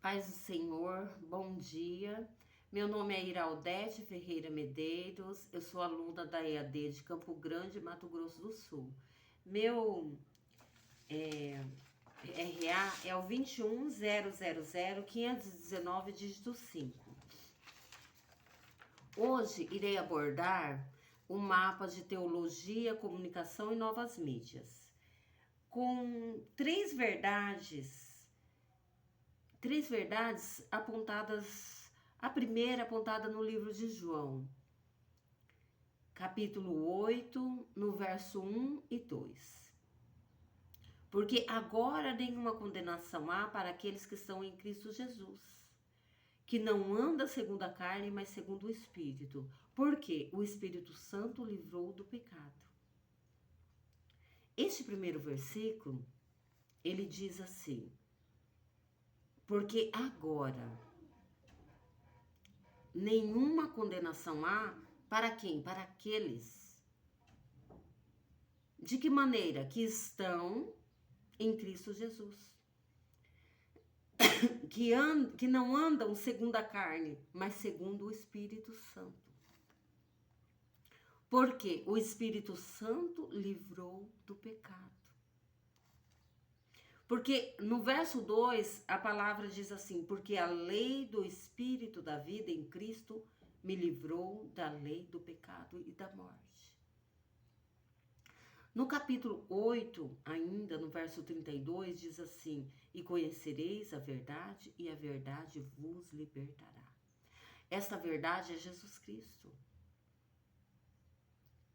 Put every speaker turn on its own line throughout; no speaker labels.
Paz do Senhor, bom dia. Meu nome é Iraldete Ferreira Medeiros, eu sou aluna da EAD de Campo Grande, Mato Grosso do Sul. Meu RA é o 21000-519, dígito 5. Hoje irei abordar o mapa de teologia, comunicação e novas mídias, com três verdades apontadas. A primeira apontada no livro de João, capítulo 8, no verso 1 e 2. Porque agora nenhuma condenação há para aqueles que estão em Cristo Jesus, que não anda segundo a carne, mas segundo o Espírito, porque o Espírito Santo livrou do pecado. Este primeiro versículo, ele diz assim: porque agora nenhuma condenação há para quem? Para aqueles. De que maneira? Que estão em Cristo Jesus. Que não andam segundo a carne, mas segundo o Espírito Santo. Porque o Espírito Santo livrou do pecado. Porque no verso 2, a palavra diz assim: porque a lei do Espírito da vida em Cristo me livrou da lei do pecado e da morte. No capítulo 8, ainda no verso 32, diz assim: e conhecereis a verdade, e a verdade vos libertará. Esta verdade é Jesus Cristo.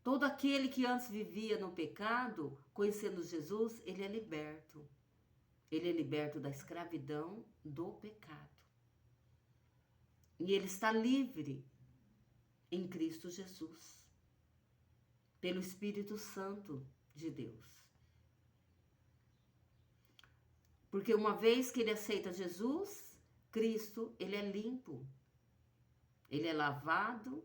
Todo aquele que antes vivia no pecado, conhecendo Jesus, ele é liberto. Ele é liberto da escravidão do pecado. E ele está livre em Cristo Jesus, pelo Espírito Santo de Deus. Porque uma vez que ele aceita Jesus, Cristo, ele é limpo, ele é lavado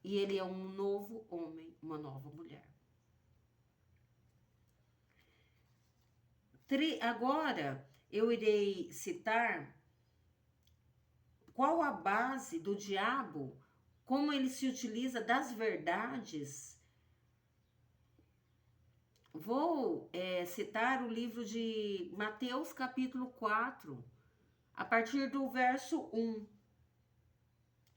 e ele é um novo homem, uma nova mulher. Agora eu irei citar qual a base do diabo, como ele se utiliza das verdades. Vou citar o livro de Mateus capítulo 4, a partir do verso 1.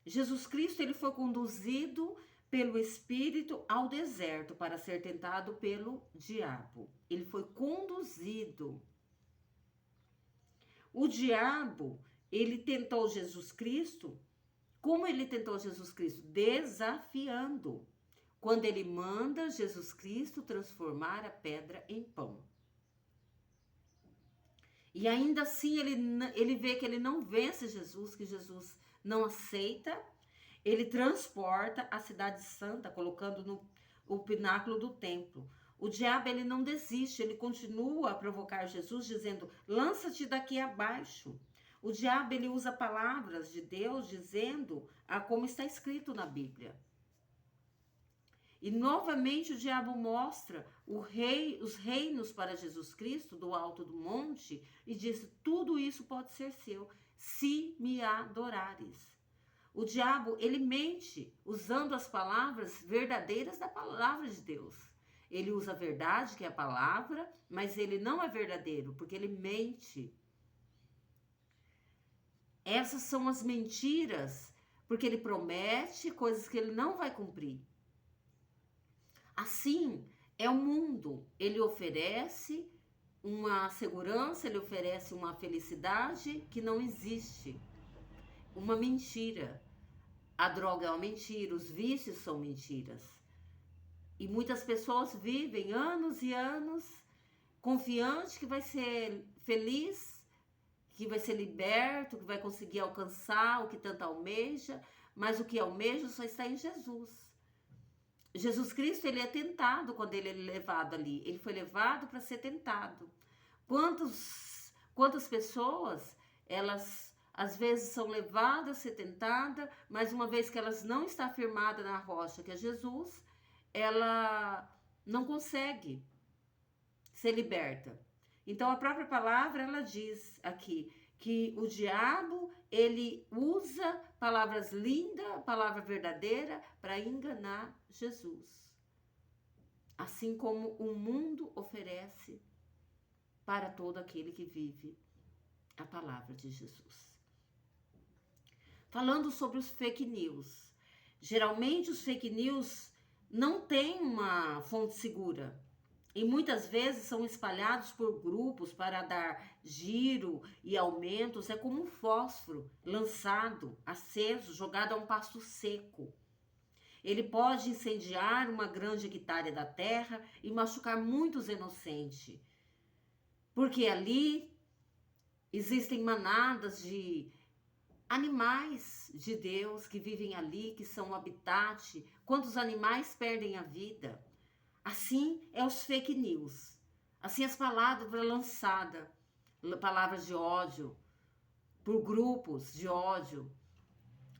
Jesus Cristo ele foi conduzido pelo Espírito ao deserto para ser tentado pelo diabo. Ele foi conduzido. O diabo, ele tentou Jesus Cristo. Como ele tentou Jesus Cristo? Desafiando. Quando ele manda Jesus Cristo transformar a pedra em pão. E ainda assim ele vê que ele não vence Jesus, que Jesus não aceita. Ele transporta a cidade santa, colocando o pináculo do templo. O diabo ele não desiste, ele continua a provocar Jesus, dizendo: lança-te daqui abaixo. O diabo ele usa palavras de Deus, dizendo como está escrito na Bíblia. E novamente o diabo mostra os reinos para Jesus Cristo do alto do monte e diz: tudo isso pode ser seu, se me adorares. O diabo, ele mente usando as palavras verdadeiras da palavra de Deus. Ele usa a verdade, que é a palavra, mas ele não é verdadeiro, porque ele mente. Essas são as mentiras, porque ele promete coisas que ele não vai cumprir. Assim é o mundo. Ele oferece uma segurança, ele oferece uma felicidade que não existe. Uma mentira. A droga é uma mentira, os vícios são mentiras. E muitas pessoas vivem anos e anos confiante que vai ser feliz, que vai ser liberto, que vai conseguir alcançar o que tanto almeja, mas o que almeja só está em Jesus. Jesus Cristo, ele é tentado quando ele é levado ali. Ele foi levado para ser tentado. Quantas pessoas, elas às vezes são levadas a ser tentadas, mas uma vez que elas não estão firmadas na rocha, que é Jesus, ela não consegue ser liberta. Então a própria palavra, ela diz aqui, que o diabo, ele usa palavras lindas, palavra verdadeira, para enganar Jesus. Assim como o mundo oferece para todo aquele que vive a palavra de Jesus. Falando sobre os fake news. Geralmente os fake news não têm uma fonte segura. E muitas vezes são espalhados por grupos para dar giro e aumentos. É como um fósforo lançado, aceso, jogado a um pasto seco. Ele pode incendiar uma grande hectare da terra e machucar muitos inocentes. Porque ali existem manadas de animais de Deus que vivem ali, que são o habitat. Quantos animais perdem a vida? Assim é os fake news. Assim as palavras lançadas, palavras de ódio, por grupos de ódio,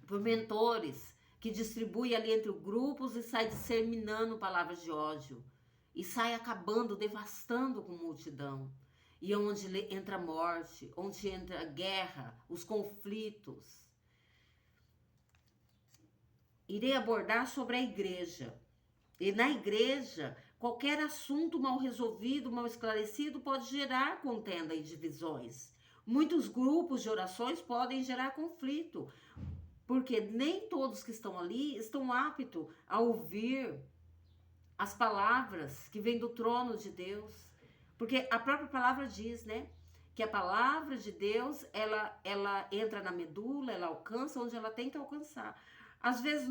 por mentores que distribuem ali entre grupos e sai disseminando palavras de ódio. E sai acabando, devastando com multidão. E é onde entra a morte, onde entra a guerra, os conflitos. Irei abordar sobre a igreja. E na igreja, qualquer assunto mal resolvido, mal esclarecido, pode gerar contenda e divisões. Muitos grupos de orações podem gerar conflito, porque nem todos que estão ali estão aptos a ouvir as palavras que vêm do trono de Deus. Porque a própria palavra diz, né? Que a palavra de Deus, ela entra na medula, ela alcança onde ela tem que alcançar. Às vezes